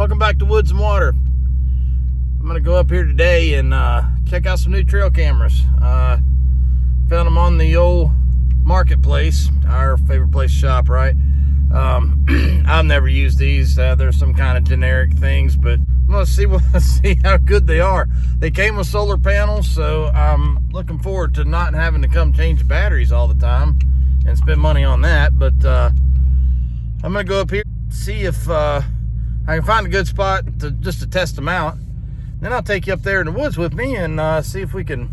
Welcome back to Woods and Water. I'm gonna go up here today and check out some new trail cameras. Found them on the old marketplace, our favorite place to shop, right? I've never used these. There's some kind of generic things, but I'm gonna see how good they are. They came with solar panels, so I'm looking forward to not having to come change batteries all the time and spend money on that. But I'm gonna go up here, see if I can find a good spot just to test them out. Then I'll take you up there in the woods with me and see if we can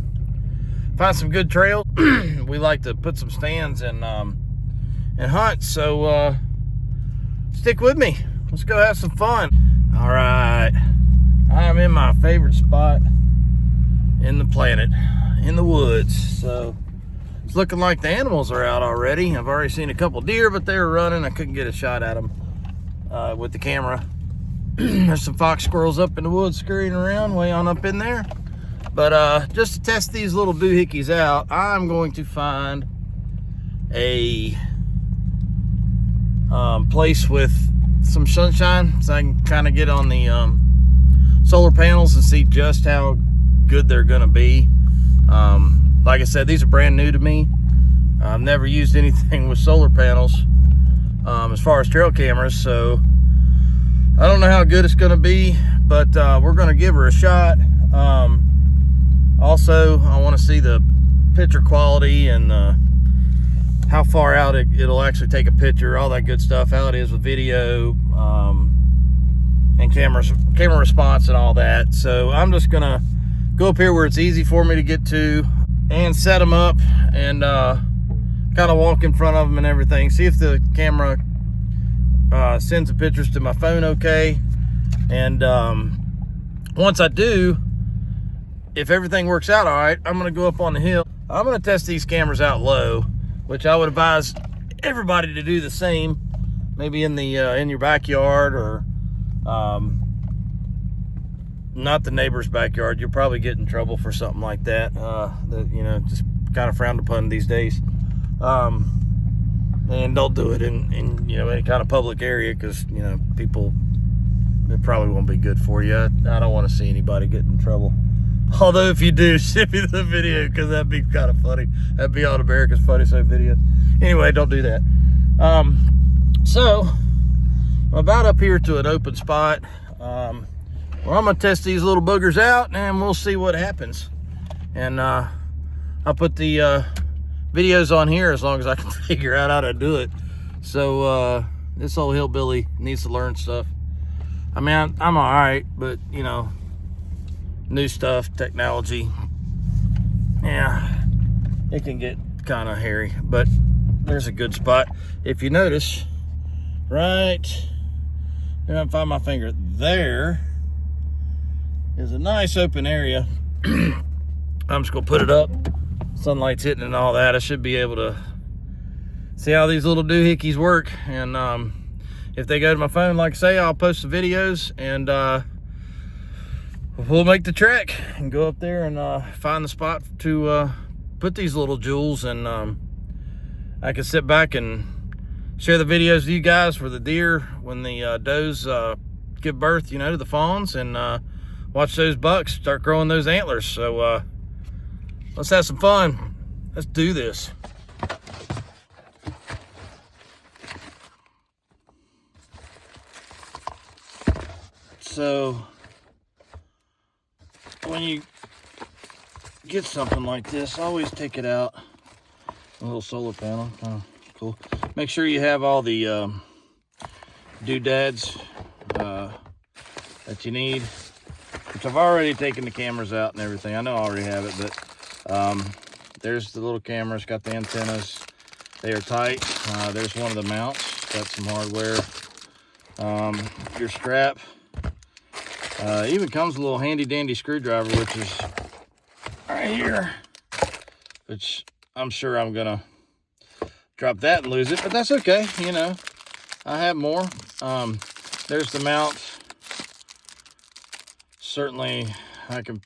find some good trails. We like to put some stands and hunt, so stick with me. Let's go have some fun. All right, I'm in my favorite spot in the planet, in the woods. So it's looking like the animals are out already. I've already seen a couple deer, but they were running. I couldn't get a shot at them with the camera. There's some fox squirrels up in the woods scurrying around way on up in there. But just to test these little doohickeys out, I'm going to find a place with some sunshine so I can kind of get on the solar panels and see just how good they're gonna be. Like I said, these are brand new to me. I've never used anything with solar panels as far as trail cameras, so I don't know how good it's gonna be, but we're gonna give her a shot. Also, I want to see the picture quality and how far out it'll actually take a picture, all that good stuff, how it is with video and camera response and all that. So I'm just gonna go up here where it's easy for me to get to and set them up and kind of walk in front of them and everything, see if the camera sends the pictures to my phone okay. And once I do, if everything works out all right, I'm gonna go up on the hill. I'm gonna test these cameras out low, which I would advise everybody to do the same. Maybe in the in your backyard, or not the neighbor's backyard. You'll probably get in trouble for something like that. You know, just kind of frowned upon these days. And don't do it in you know, any kind of public area, because you know, people, it probably won't be good for you. I don't want to see anybody get in trouble. Although if you do, send me the video, because that'd be kind of funny. That'd be on America's Funniest Home Videos. Anyway, don't do that. So I'm about up here to an open spot where I'm gonna test these little boogers out, and we'll see what happens. And I'll put the videos on here as long as I can figure out how to do it. So this old hillbilly needs to learn stuff. I mean, I'm all right, but you know, new stuff, technology, yeah, it can get kind of hairy. But there's a good spot. If you notice, right, if I find my finger, there is a nice open area. I'm just gonna put it up. Sunlight's hitting and all that. I should be able to see how these little doohickeys work. And if they go to my phone, like I say, I'll post the videos, and we'll make the trek and go up there and find the spot to put these little jewels. And I can sit back and share the videos with you guys for the deer when the does give birth, you know, to the fawns, and watch those bucks start growing those antlers. So let's have some fun. Let's do this. So when you get something like this, always take it out. A little solar panel, kind of cool. Make sure you have all the doodads that you need, which I've already taken the cameras out and everything. I know I already have it, but there's the little cameras, got the antennas. They are tight. There's one of the mounts, got some hardware. Your strap. Even comes with a little handy dandy screwdriver, which is right here, which I'm sure I'm gonna drop that and lose it, but that's okay. You know, I have more. There's the mount. Certainly I can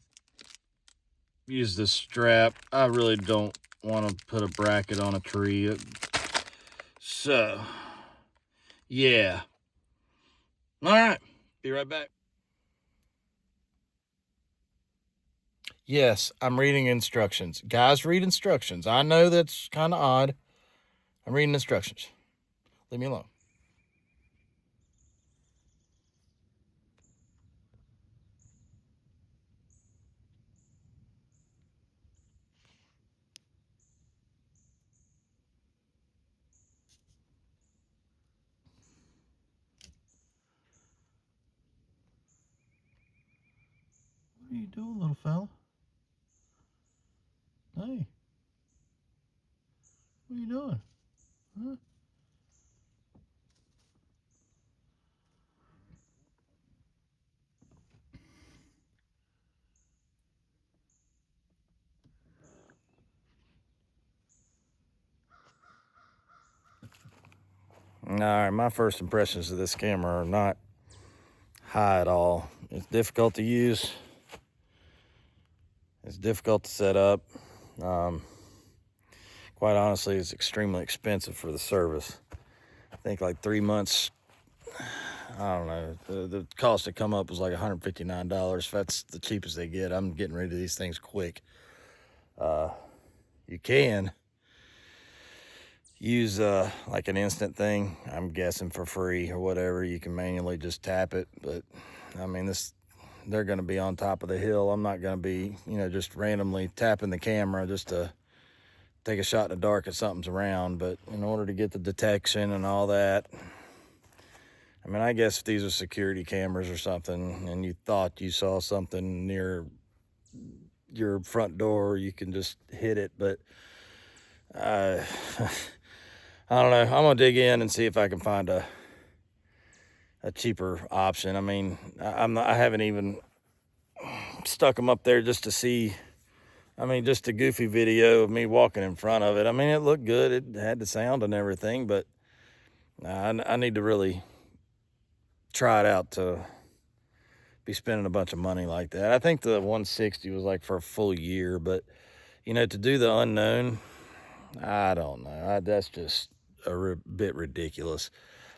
use this strap. I really don't want to put a bracket on a tree. So yeah, all right, Be right back. Yes, I'm reading instructions. Guys, read instructions. I know that's kind of odd. I'm reading instructions. Leave me alone. What are you doing, little fella? Hey, what are you doing? Huh? All right, my first impressions of this camera are not high at all. It's difficult to use. It's difficult to set up. Um, quite honestly, it's extremely expensive for the service. I think like 3 months, I don't know, the cost to come up was like $159. That's the cheapest they get. I'm getting rid of these things quick. You can use like an instant thing, I'm guessing for free or whatever. You can manually just tap it, but I mean, they're going to be on top of the hill. I'm not going to be, just randomly tapping the camera just to take a shot in the dark if something's around. But in order to get the detection and all that, I mean, I guess if these are security cameras or something and you thought you saw something near your front door, you can just hit it. But I don't know. I'm going to dig in and see if I can find a cheaper option. I mean, I haven't even stuck them up there just to see. I mean, just a goofy video of me walking in front of it. I mean, it looked good. It had the sound and everything, but I need to really try it out to be spending a bunch of money like that. I think the 160 was like for a full year, but to do the unknown, I don't know. That's just a bit ridiculous.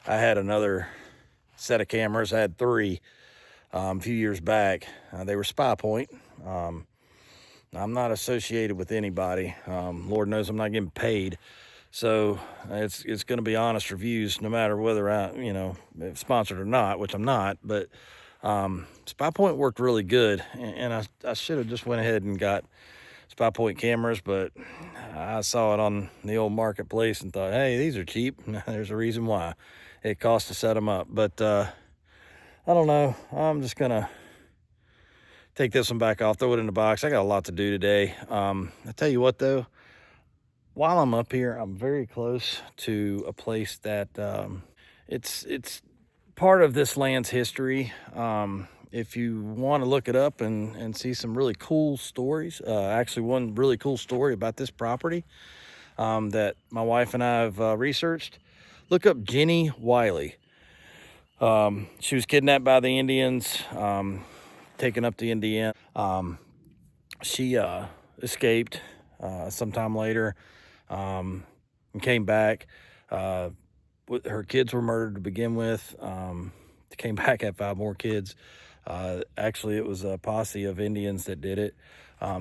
I had another set of cameras. I had 3 a few years back. They were Spy Point. I'm not associated with anybody. Lord knows I'm not getting paid. So it's going to be honest reviews, no matter whether if sponsored or not, which I'm not. But Spy Point worked really good, and I should have just went ahead and got Spy Point cameras, but I saw it on the old marketplace and thought, hey, these are cheap. There's a reason why. It costs to set them up. But I don't know. I'm just going to take this one back off, throw it in the box. I got a lot to do today. I tell you what, though, while I'm up here, I'm very close to a place that it's part of this land's history. If you want to look it up and see some really cool stories, actually one really cool story about this property that my wife and I have researched, look up Jenny Wiley. She was kidnapped by the Indians, taken up to Indiana. She escaped sometime later and came back. Her kids were murdered to begin with. Came back, had 5 more kids. Actually, it was a posse of Indians that did it.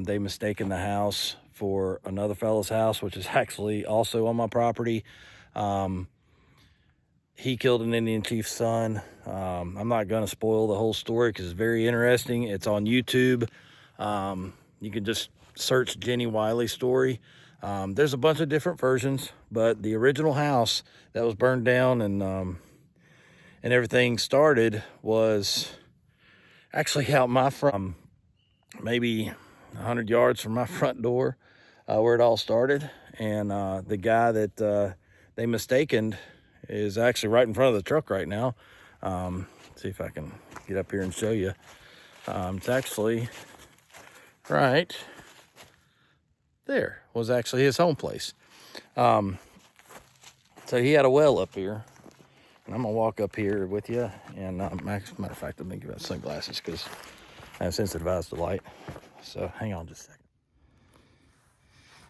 They mistaken the house for another fellow's house, which is actually also on my property. He killed an Indian chief's son. I'm not going to spoil the whole story because it's very interesting. It's on YouTube. You can just search Jenny Wiley story. There's a bunch of different versions, but the original house that was burned down and everything started was actually out my front, maybe 100 yards from my front door, where it all started. And the guy that they mistaken is actually right in front of the truck right now. See if I can get up here and show you. It's actually right there, was actually his home place. So he had a well up here. And I'm gonna walk up here with you, and matter of fact, I'm thinking about sunglasses because I have sensitive eyes to light. So hang on just a second.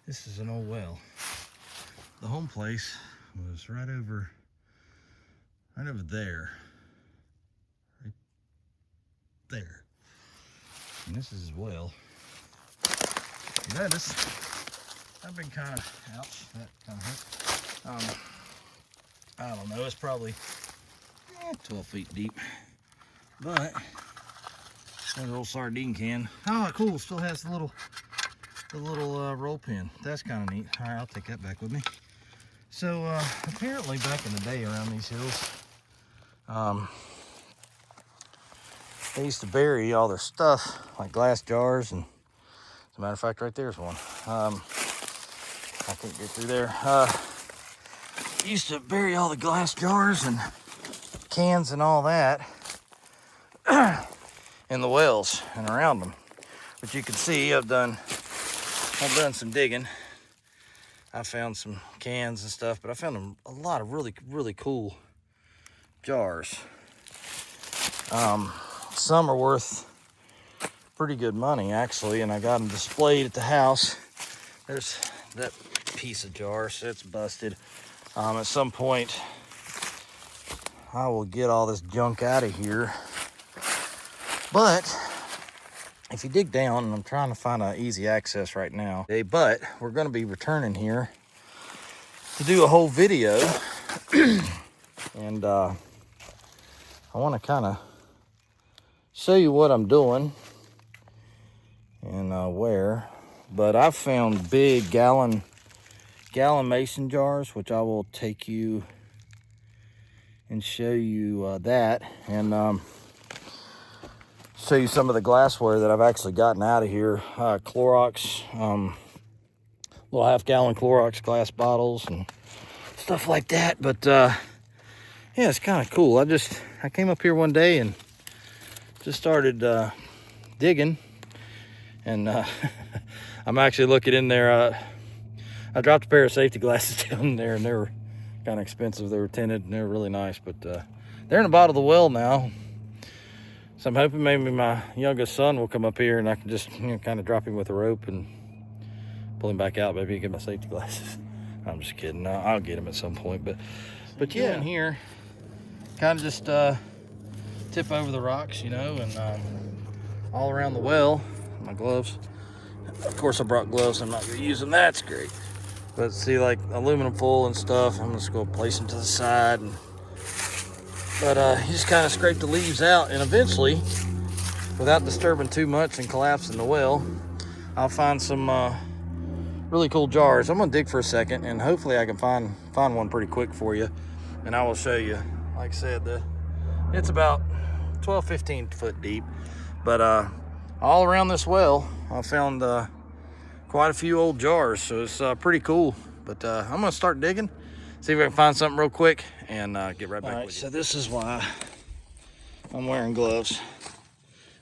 This is an old well. The home place was right over there. Right there. And this is as well. Yeah, this, I've been kind of, ouch, that kind of hurt. I don't know, it's probably 12 feet deep. But, another old sardine can. Oh, cool, still has the little roll pin. That's kind of neat. All right, I'll take that back with me. So, apparently back in the day around these hills, they used to bury all their stuff, like glass jars, and as a matter of fact, right there's one. I can't get through there. Used to bury all the glass jars and cans and all that in the wells and around them. But you can see I've done some digging. I found some cans and stuff, but I found a lot of really, really cool jars. Some are worth pretty good money, actually, and I got them displayed at the house. There's that piece of jar, so it's busted. At some point, I will get all this junk out of here. But if you dig down, and I'm trying to find an easy access right now, but we're going to be returning here to do a whole video. And I want to kind of show you what I'm doing and where. But I've found big gallon mason jars, which I will take you and show you that, and show you some of the glassware that I've actually gotten out of here. Clorox, little half-gallon Clorox glass bottles and stuff like that. But yeah, it's kind of cool. I came up here one day and just started digging, and I'm actually looking in there. I dropped a pair of safety glasses down there, and they were kind of expensive. They were tinted and they were really nice, but they're in the bottom of the well now. So I'm hoping maybe my youngest son will come up here and I can just, kind of drop him with a rope and pull him back out. Maybe get my safety glasses. I'm just kidding. No, I'll get him at some point. But yeah, in here, kind of just tip over the rocks, and all around the well. My gloves. Of course, I brought gloves. I'm not going to use them. That's great. But see, like aluminum foil and stuff, I'm just going to place them to the side. But you just kind of scrape the leaves out, and eventually, without disturbing too much and collapsing the well, I'll find some really cool jars. I'm going to dig for a second, and hopefully I can find one pretty quick for you, and I will show you. Like I said, it's about 12, 15 foot deep, but all around this well, I found quite a few old jars, so it's pretty cool. But I'm going to start digging, see if I can find something real quick, and get right back with you. So this is why I'm wearing gloves.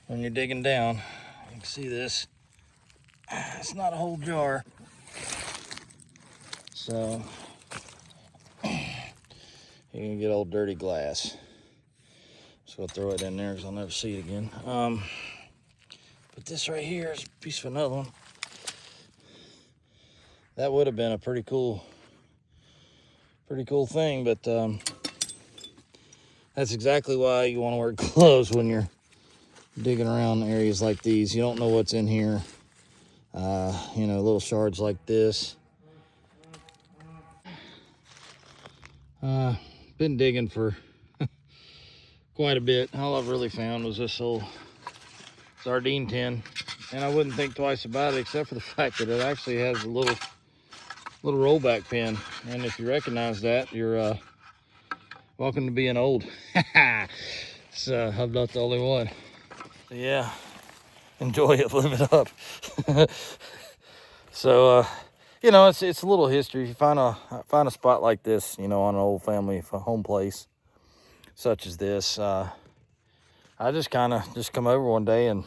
When you're digging down, you can see this. It's not a whole jar. So you're gonna get old dirty glass. So I'll throw it in there because I'll never see it again. But this right here is a piece of another one. That would have been a pretty cool thing, but that's exactly why you want to wear gloves when you're digging around areas like these. You don't know what's in here. Little shards like this. Been digging for quite a bit. All I've really found was this old sardine tin, and I wouldn't think twice about it, except for the fact that it actually has a little rollback pin. And if you recognize that, you're welcome to being old. So I'm not the only one. So yeah, enjoy it, live it up. So it's a little history. If you find a spot like this, on an old family home place such as this, I just kind of come over one day, and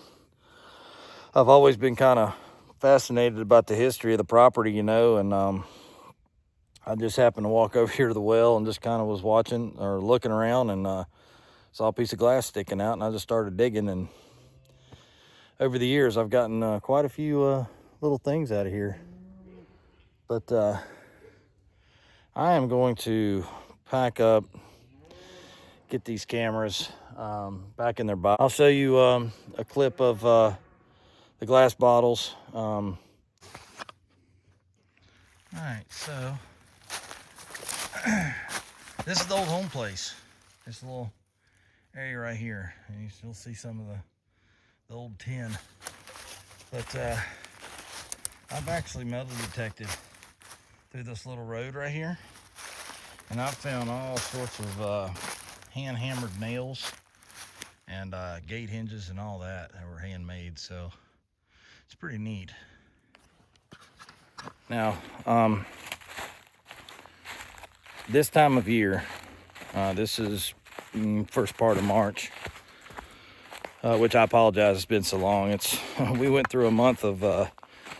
I've always been kind of fascinated about the history of the property, and I just happened to walk over here to the well and just kind of was watching or looking around, and saw a piece of glass sticking out, and I just started digging. And over the years, I've gotten quite a few little things out of here. But I am going to pack up, get these cameras back in their box. I'll show you a clip of the glass bottles. All right, so this is the old home place. This little area right here, and you still see some of the old tin. But I've actually metal detected through this little road right here, and I've found all sorts of hand-hammered nails and gate hinges and all that were handmade, so it's pretty neat. Now, this time of year, this is first part of March, which I apologize, it's been so long. We went through a month of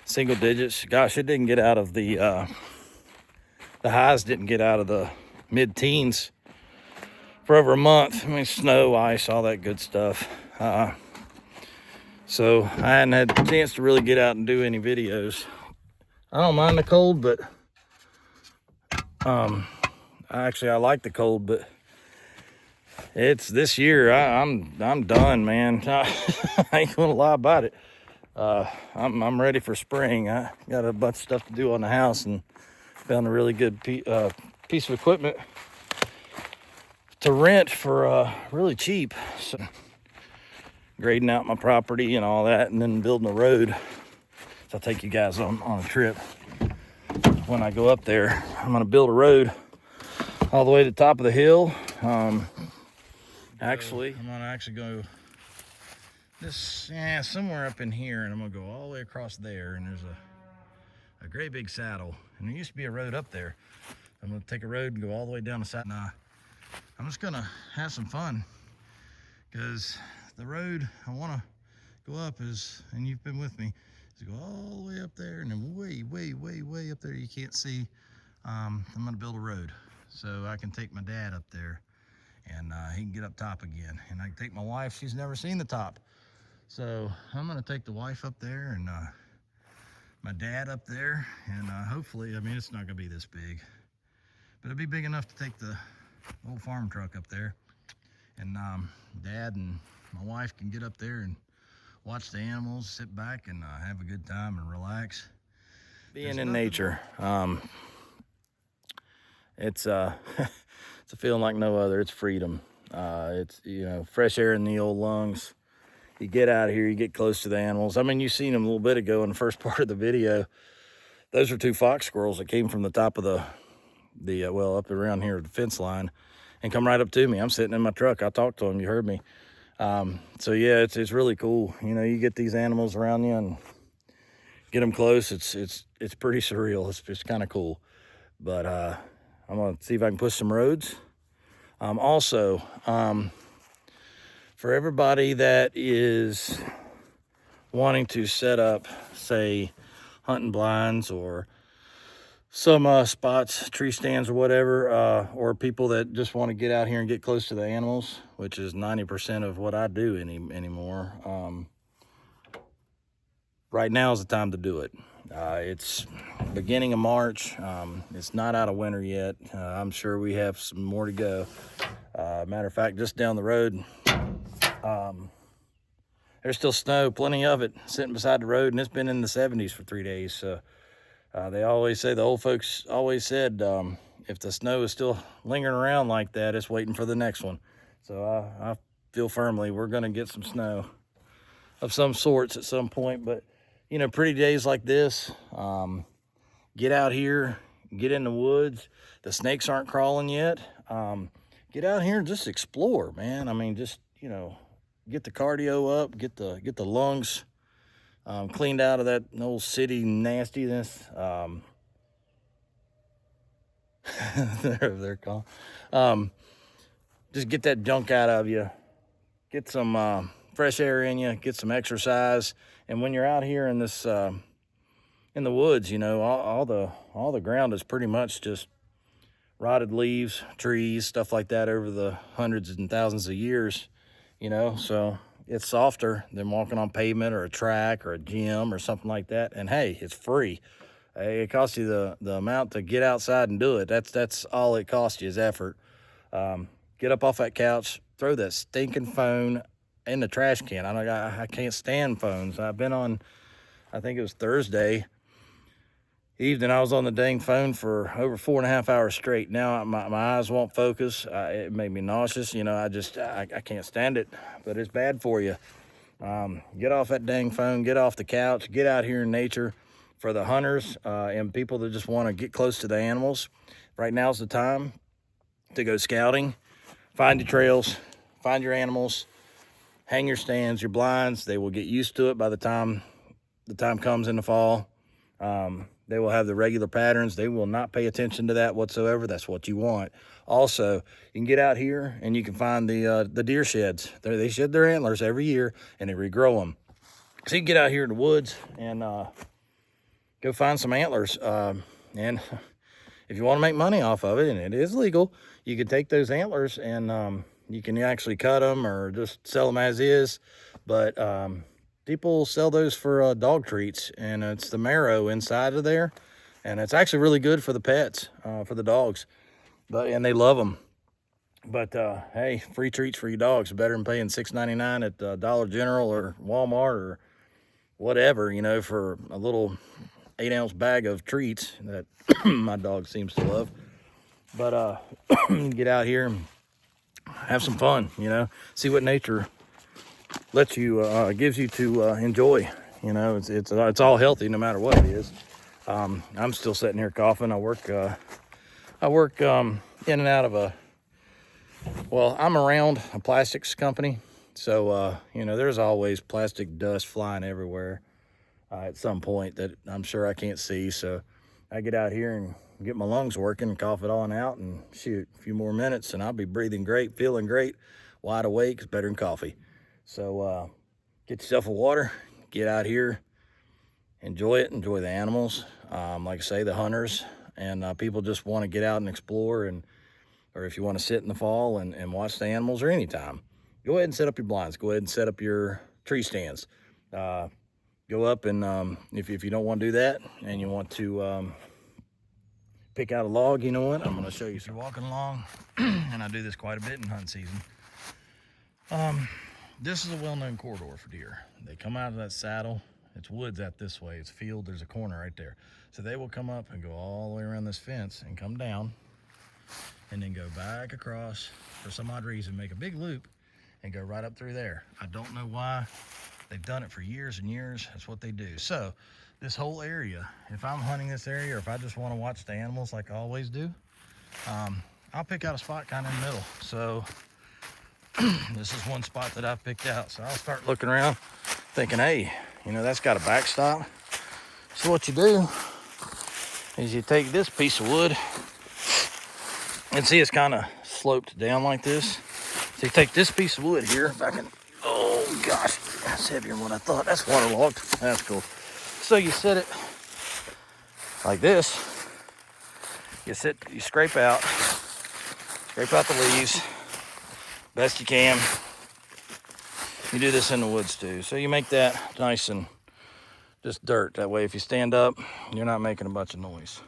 single digits. Gosh, it didn't get out of the highs didn't get out of the mid-teens for over a month. I mean, snow, ice, all that good stuff. So I hadn't had the chance to really get out and do any videos. I don't mind the cold, but I like the cold, but it's this year. I'm done, man. I ain't gonna lie about it. I'm ready for spring. I got a bunch of stuff to do on the house and found a really good piece of equipment to rent for really cheap. So grading out my property and all that, and then building a road. So I'll take you guys on a trip. When I go up there, I'm gonna build a road all the way to the top of the hill. Actually, I'm gonna go somewhere up in here, and I'm gonna go all the way across there, and there's a great big saddle, and there used to be a road up there. I'm gonna take a road and go all the way down the side. Nah, I'm just gonna have some fun, because the road I wanna go up is, and you've been with me, is go all the way up there, and then way up there you can't see. I'm gonna build a road so I can take my dad up there, and he can get up top again, and I can take my wife. She's never seen the top, so I'm gonna take the wife up there and my dad up there, and hopefully, I mean, it's not gonna be this big, but it'll be big enough to take the old farm truck up there, and dad and my wife can get up there and watch the animals, sit back and have a good time and relax. Being in nature, it's it's a feeling like no other. It's freedom. It's, you know, fresh air in the old lungs. You get out of here, you get close to the animals. I mean, you seen them a little bit ago in the first part of the video. Those are two fox squirrels that came from the top of the well, up around here, the fence line, and come right up to me. I'm sitting in my truck. I talked to them. You heard me. So yeah, it's really cool. You know, you get these animals around you and get them close. It's pretty surreal. It's kind of cool. But I'm gonna see if I can push some roads. Also, for everybody that is wanting to set up, say, hunting blinds or some spots, tree stands or whatever, or people that just want to get out here and get close to the animals, which is 90% of what I do anymore. Right now is the time to do it. It's beginning of March. It's not out of winter yet. I'm sure we have some more to go. Matter of fact, just down the road, there's still snow, plenty of it, sitting beside the road, and it's been in the 70s for 3 days. So they always say, the old folks always said, if the snow is still lingering around like that, it's waiting for the next one. So I feel firmly we're going to get some snow of some sorts at some point. But, you know, pretty days like this, get out here, get in the woods. The snakes aren't crawling yet. Get out here and just explore, man. I mean, just, you know, get the cardio up, get the lungs cleaned out of that old city nastiness. They're calm. Just get that junk out of you. Get some fresh air in you. Get some exercise. And when you're out here in this in the woods, you know, all the ground is pretty much just rotted leaves, trees, stuff like that over the hundreds and thousands of years. You know, so it's softer than walking on pavement or a track or a gym or something like that. And hey, it's free. It costs you the amount to get outside and do it. That's all it costs you is effort. get up off that couch, throw that stinking phone in the trash can. I can't stand phones. I've been on, I think it was Thursday evening, I was on the dang phone for over 4.5 hours straight. Now my eyes won't focus. It made me nauseous. You know, I can't stand it, but it's bad for you. Get off that dang phone, get off the couch, get out here in nature. For the hunters and people that just want to get close to the animals, right now's the time to go scouting. Find your trails, find your animals, hang your stands, your blinds. They will get used to it by the time comes in the fall. They will have the regular patterns. They will not pay attention to that whatsoever. That's what you want. Also, you can get out here and you can find the deer sheds. They shed their antlers every year and they regrow them. So you can get out here in the woods and go find some antlers. And if you want to make money off of it, and it is legal, you can take those antlers and you can actually cut them or just sell them as is. But people sell those for dog treats, and it's the marrow inside of there, and it's actually really good for the pets, for the dogs. And they love them. But hey, free treats for your dogs, better than paying $6.99 at Dollar General or Walmart or whatever, you know, for a little 8-ounce bag of treats that my dog seems to love. But get out here and have some fun, you know, see what nature lets you gives you to enjoy. You know, it's all healthy no matter what it is. I'm still sitting here coughing. I work in and out of I'm around a plastics company, so you know, there's always plastic dust flying everywhere at some point that I'm sure I can't see. So I get out here and get my lungs working and cough it on out, and shoot, a few more minutes and I'll be breathing great, feeling great, wide awake. It's better than coffee. So get yourself a water, get out here, enjoy it, enjoy the animals. Like I say, the hunters and people just want to get out and explore, or if you want to sit in the fall and watch the animals, or anytime, go ahead and set up your blinds, go ahead and set up your tree stands. Go up and if you don't want to do that and you want to pick out a log, you know what, I'm going to show you. So you're walking along, and I do this quite a bit in hunting season. This is a well-known corridor for deer. They come out of that saddle. It's woods out this way. It's field. There's a corner right there. So they will come up and go all the way around this fence and come down and then go back across, for some odd reason, make a big loop and go right up through there. I don't know why. They've done it for years and years. That's what they do. So this whole area, if I'm hunting this area, or if I just want to watch the animals like I always do, I'll pick out a spot kind of in the middle. So this is one spot that I've picked out. So I'll start looking around thinking, hey, you know, that's got a backstop. So what you do is you take this piece of wood, and see it's kind of sloped down like this. So you take this piece of wood here, if I can, oh gosh, that's heavier than what I thought. That's waterlogged. That's cool. So you set it like this. You scrape out the leaves best you can. You do this in the woods too. So you make that nice and just dirt. That way if you stand up, you're not making a bunch of noise.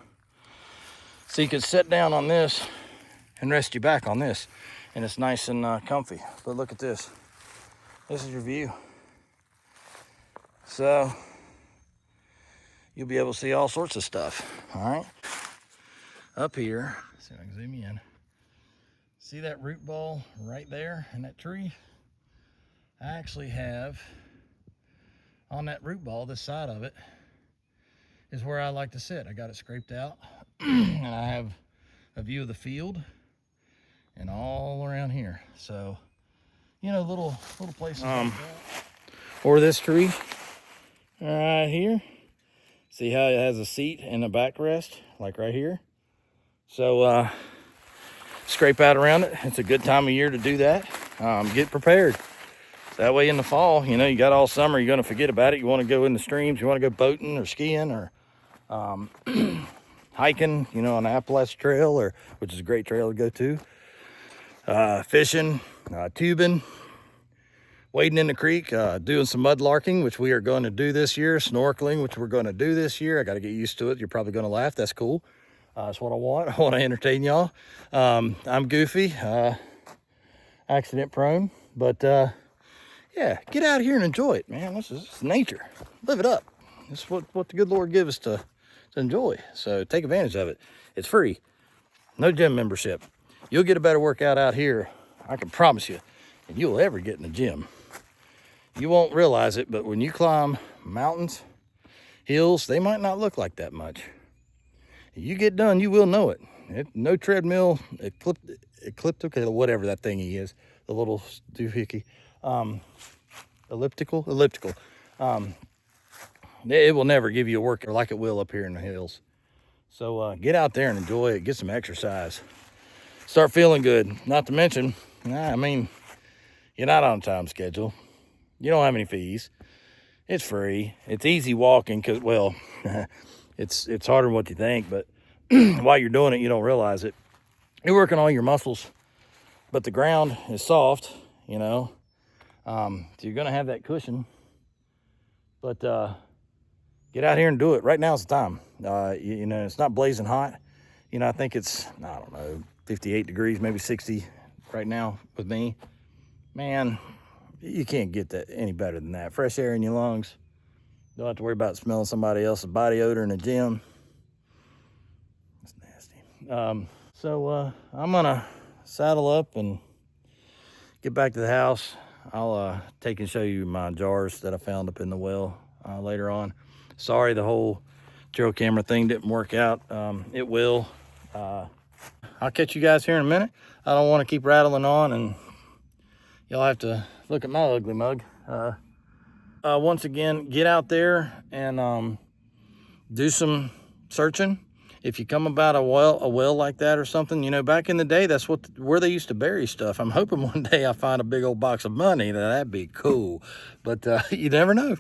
So you can sit down on this and rest your back on this, and it's nice and comfy. But look at this. This is your view. So you'll be able to see all sorts of stuff. All right. Up here, let's see if I can zoom in. See that root ball right there in that tree? I actually have on that root ball, this side of it is where I like to sit. I got it scraped out and I have a view of the field and all around here. So, you know, little places like that. Or this tree right here. See how it has a seat and a backrest, like right here. So scrape out around it. It's a good time of year to do that. Get prepared. So that way in the fall, you know, you got all summer, you're gonna forget about it. You wanna go in the streams, you wanna go boating or skiing or hiking, you know, on the Appalachian Trail, which is a great trail to go to. Fishing, tubing, wading in the creek, doing some mud larking, which we are going to do this year, snorkeling, which we're going to do this year. I got to get used to it. You're probably going to laugh. That's cool. That's what I want. I want to entertain y'all. I'm goofy. accident prone. But yeah, get out here and enjoy it, man. This is nature. Live it up. This is what the good Lord gives us to enjoy. So take advantage of it. It's free. No gym membership. You'll get a better workout out here, I can promise you, than you'll ever get in the gym. You won't realize it, but when you climb mountains, hills, they might not look like that much. You get done, you will know it. No treadmill, elliptical, whatever that thingy is, the little doohickey, elliptical. It will never give you a workout like it will up here in the hills. So get out there and enjoy it. Get some exercise. Start feeling good. Not to mention, I mean, you're not on a time schedule. You don't have any fees. It's free. It's easy walking because, well, it's harder than what you think, but while you're doing it, you don't realize it. You're working all your muscles, but the ground is soft, you know. So you're going to have that cushion. But get out here and do it. Right now's the time. You know, it's not blazing hot. You know, I think it's, I don't know, 58 degrees, maybe 60 right now with me. Man, you can't get that any better than that. Fresh air in your lungs. Don't have to worry about smelling somebody else's body odor in the gym. That's nasty. So I'm gonna saddle up and get back to the house. I'll take and show you my jars that I found up in the well later on. Sorry the whole trail camera thing didn't work out. It will. I'll catch you guys here in a minute. I don't want to keep rattling on and y'all have to look at my ugly mug. Once again, get out there and do some searching. If you come about a well like that or something, you know, back in the day, that's where they used to bury stuff. I'm hoping one day I find a big old box of money. That'd be cool. But you never know.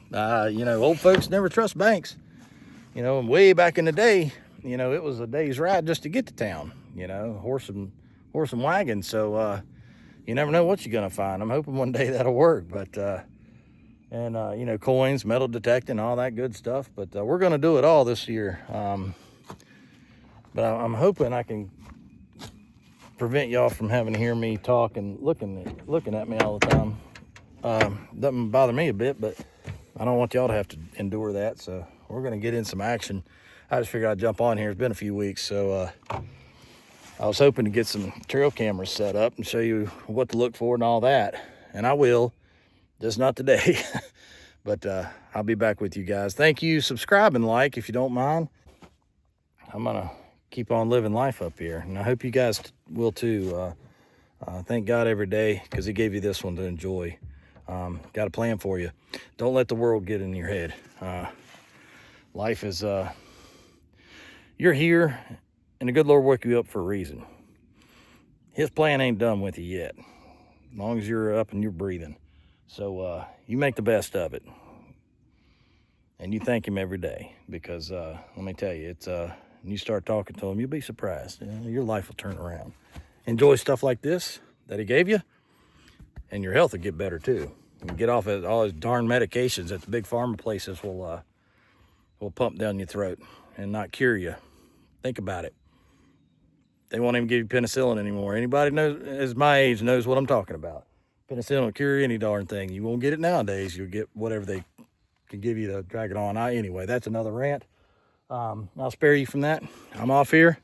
You know, old folks never trust banks. You know, way back in the day, you know, it was a day's ride just to get to town. You know, horse and wagon. So you never know what you're gonna find. I'm hoping one day that'll work. But you know, coins, metal detecting, all that good stuff. But we're gonna do it all this year. But I'm hoping I can prevent y'all from having to hear me talk and looking at me all the time. Doesn't bother me a bit, but I don't want y'all to have to endure that. So we're gonna get in some action. I just figured I'd jump on here. It's been a few weeks, so I was hoping to get some trail cameras set up and show you what to look for and all that. And I will, just not today. But I'll be back with you guys. Thank you. Subscribe and like if you don't mind. I'm gonna keep on living life up here, and I hope you guys will too. Thank God every day because he gave you this one to enjoy. Got a plan for you. Don't let the world get in your head. Life is you're here, and the good Lord woke you up for a reason. His plan ain't done with you yet, as long as you're up and you're breathing. So you make the best of it, and you thank him every day, because let me tell you, it's when you start talking to him, you'll be surprised. Your life will turn around. Enjoy stuff like this that he gave you, and your health will get better too. You get off of all those darn medications that the big pharma places will pump down your throat and not cure you. Think about it. They won't even give you penicillin anymore. Anybody knows, as my age, knows what I'm talking about. Penicillin will cure any darn thing. You won't get it nowadays. You'll get whatever they can give you to drag it on. Anyway, that's another rant. I'll spare you from that. I'm off here.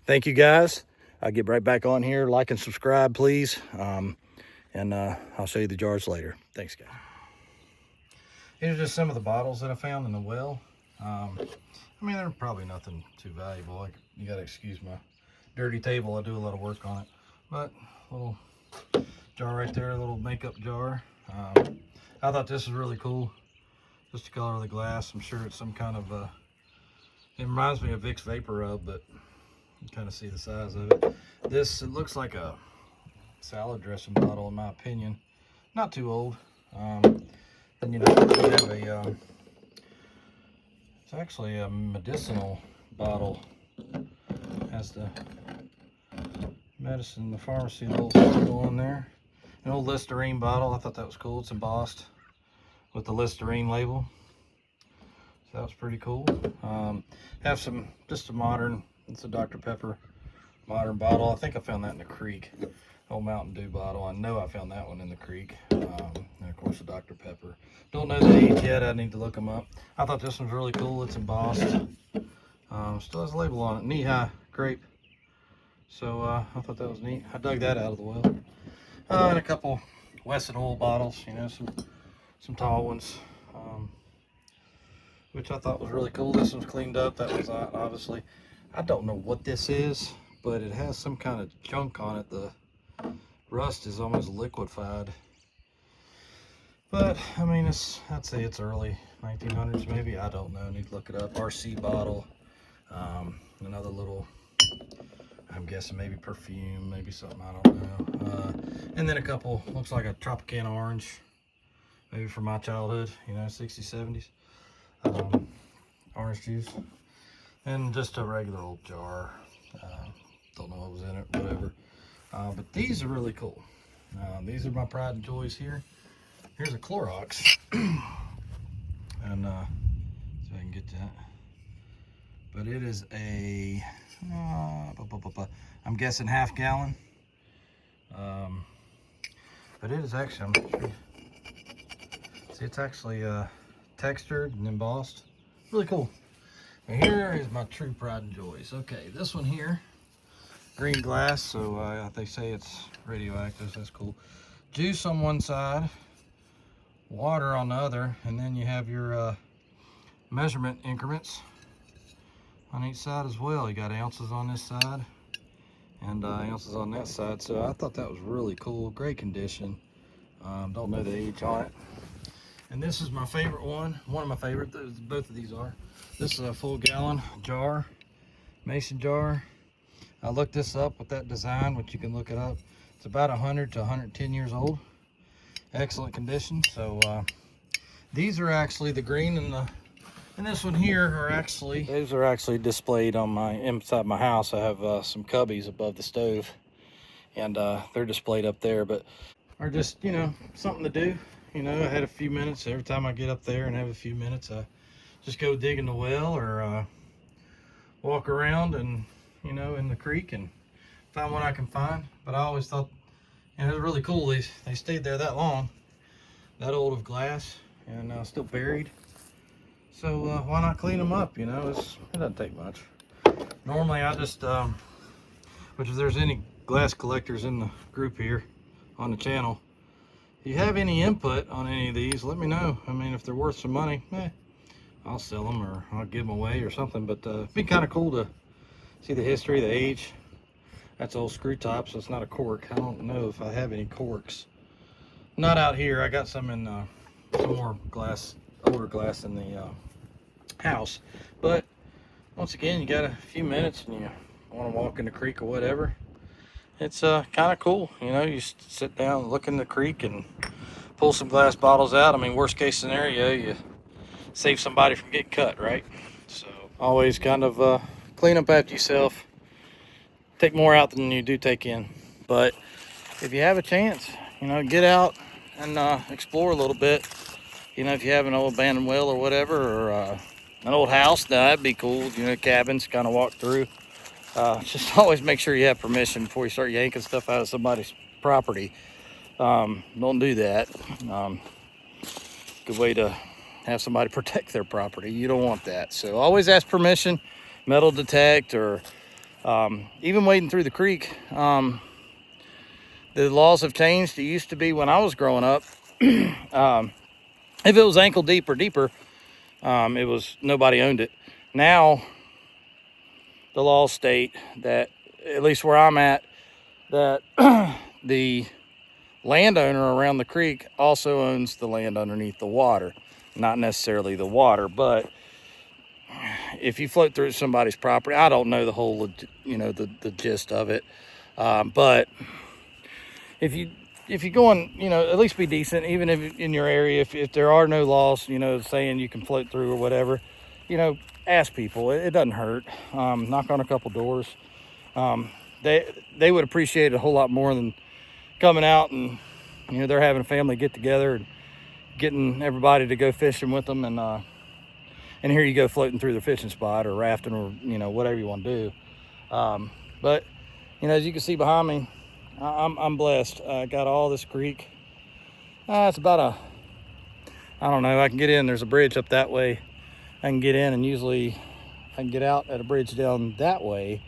Thank you guys. I'll get right back on here. Like and subscribe, please. And I'll show you the jars later. Thanks, guys. Here's just some of the bottles that I found in the well. I mean, they're probably nothing too valuable. You gotta excuse my dirty table. I do a lot of work on it. But a little jar right there, a little makeup jar. I thought this was really cool. Just the color of the glass. I'm sure it's some kind of it reminds me of Vicks Vapor Rub, but you can kind of see the size of it. It looks like a salad dressing bottle, in my opinion. Not too old. And you know, we have a it's actually a medicinal bottle. Has the medicine, the pharmacy logo on there. An old Listerine bottle. I thought that was cool. It's embossed with the Listerine label. So that was pretty cool. Have some, just a modern, it's a Dr. Pepper modern bottle. I think I found that in the creek. Old Mountain Dew bottle. I know I found that one in the creek. And of course the Dr. Pepper. Don't know the age yet. I need to look them up. I thought this one's really cool. It's embossed. Still has a label on it. Knee-high grape. So I thought that was neat. I dug that out of the well. And a couple Wesson oil bottles. You know, some tall ones. Which I thought was really cool. This one's cleaned up. That was obviously. I don't know what this is, but it has some kind of junk on it. The rust is almost liquefied. But I mean, I'd say it's early 1900s maybe. I don't know. I need to look it up. RC bottle. Another little, I'm guessing maybe perfume, maybe something, I don't know. And then a couple, looks like a Tropicana orange, maybe from my childhood, you know, 60s, 70s. Orange juice. And just a regular old jar. Don't know what was in it, whatever. But these are really cool. These are my pride and joys here. Here's a Clorox. And so I can get that. But it is a, I'm guessing half gallon. But it is actually, see, it's actually textured and embossed. Really cool. And here is my true pride and joys. Okay, this one here, green glass, so they say it's radioactive, so that's cool. Juice on one side, water on the other, and then you have your measurement increments on each side as well. You got ounces on this side and ounces on that side. So I thought that was really cool. Great condition. Don't know the age on it. And this is my favorite one of my favorite. Both of these are. This is a full gallon jar, mason jar. I looked this up with that design, which you can look it up. It's about 100 to 110 years old. Excellent condition. So these are actually the green and this one here are actually, those are actually displayed on inside my house. I have some cubbies above the stove, and they're displayed up there, but are just, you know, something to do. You know, I had a few minutes every time I get up there and have a few minutes. I just go dig in the well or walk around and, you know, in the creek and find what I can find. But I always thought, you know, it was really cool. They stayed there that long, that old of glass, and still buried. So why not clean them up? You know, it doesn't take much. Normally I just, which if there's any glass collectors in the group here on the channel, if you have any input on any of these, let me know. I mean, if they're worth some money, I'll sell them or I'll give them away or something. But it'd be kind of cool to see the history, the age. That's old screw top, so it's not a cork. I don't know if I have any corks. Not out here. I got some in some more glass, older glass in the house. But once again, you got a few minutes and you want to walk in the creek or whatever, it's kind of cool. You know, you sit down, look in the creek and pull some glass bottles out. I mean, worst case scenario, you save somebody from getting cut, right? So always kind of clean up after yourself. Take more out than you do take in. But if you have a chance, you know, get out and explore a little bit. You know, if you have an old abandoned well or whatever, or an old house, that'd be cool. You know, cabins, kind of walk through. Just always make sure you have permission before you start yanking stuff out of somebody's property. Don't do that. Good way to have somebody protect their property. You don't want that. So always ask permission, metal detect, or even wading through the creek. The laws have changed. It used to be when I was growing up, if it was ankle deep or deeper, it was, nobody owned it. Now the laws state that, at least where I'm at, that the landowner around the creek also owns the land underneath the water. Not necessarily the water, but if you float through somebody's property, I don't know the whole, you know, the gist of it, but if you're going, you know, at least be decent, even if in your area, if there are no laws, you know, saying you can float through or whatever, you know, ask people. It doesn't hurt. Knock on a couple doors. They would appreciate it a whole lot more than coming out and, you know, they're having a family get together and getting everybody to go fishing with them, and here you go floating through the fishing spot or rafting or, you know, whatever you want to do. But, you know, as you can see behind me, I'm blessed. I got all this creek. It's about I don't know, I can get in. There's a bridge up that way. I can get in, and usually I can get out at a bridge down that way.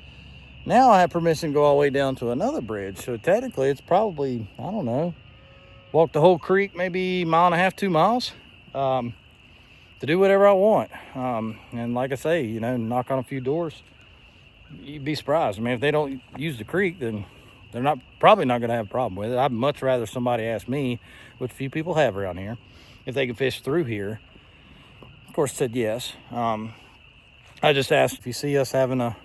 Now I have permission to go all the way down to another bridge. So technically it's probably, I don't know, walk the whole creek, maybe 1.5 to 2 miles, to do whatever I want. And like I say, you know, knock on a few doors. You'd be surprised. I mean, if they don't use the creek, then they're probably not going to have a problem with it. I'd much rather somebody ask me, which few people have around here, if they can fish through here. Of course, said yes. I just asked if you see us having a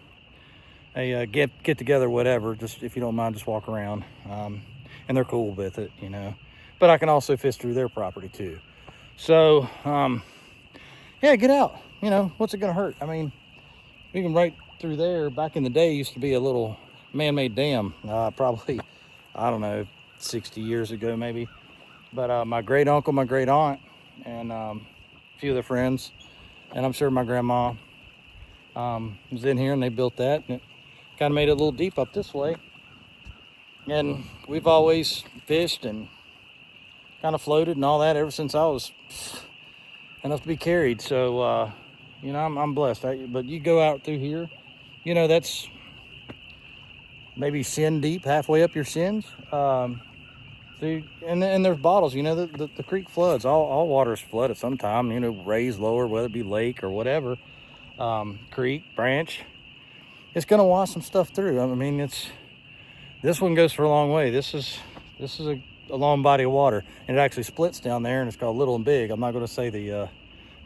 get together, whatever, just if you don't mind, just walk around. And they're cool with it, you know. But I can also fish through their property too. So, yeah, get out. You know, what's it gonna hurt? I mean, we can right through there. Back in the day, used to be a little man-made dam. Probably, I don't know, 60 years ago maybe. But my great uncle, my great aunt, and a few of their friends, and I'm sure my grandma was in here, and they built that, and it kind of made it a little deep up this way. And we've always fished and kind of floated and all that ever since I was enough to be carried. So, you know, I'm blessed. But you go out through here, you know, that's maybe shin deep, halfway up your shins. And there's bottles, you know, the creek floods. All water is flooded sometime, you know, raised lower, whether it be lake or whatever, creek, branch. It's going to wash some stuff through. I mean, this one goes for a long way. This is a long body of water, and it actually splits down there, and it's called Little and Big. I'm not going to say the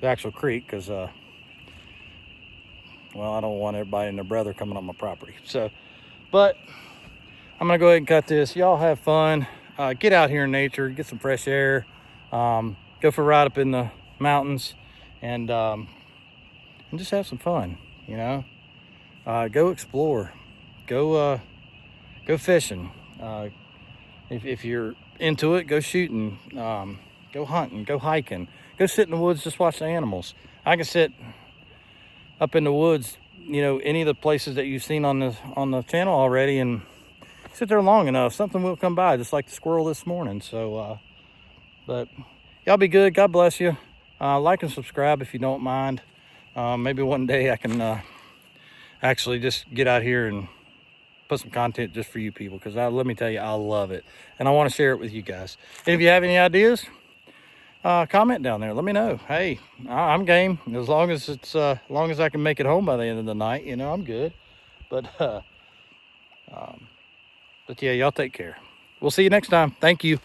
actual creek because, well, I don't want everybody and their brother coming on my property. So, but I'm going to go ahead and cut this. Y'all have fun. Get out here in nature, get some fresh air, go for a ride up in the mountains, and just have some fun, you know. Go explore, go fishing. If you're into it, go shooting, go hunting, go hiking, go sit in the woods, just watch the animals. I can sit up in the woods, you know, any of the places that you've seen on the channel already, and sit there long enough, something will come by, just like the squirrel this morning. So, but y'all be good. God bless you. Like and subscribe if you don't mind. Maybe one day I can actually just get out here and put some content just for you people, because let me tell you, I love it, and I want to share it with you guys. And if you have any ideas, comment down there. Let me know. Hey, I'm game. As long as I can make it home by the end of the night, you know, I'm good. But yeah, y'all take care. We'll see you next time. Thank you.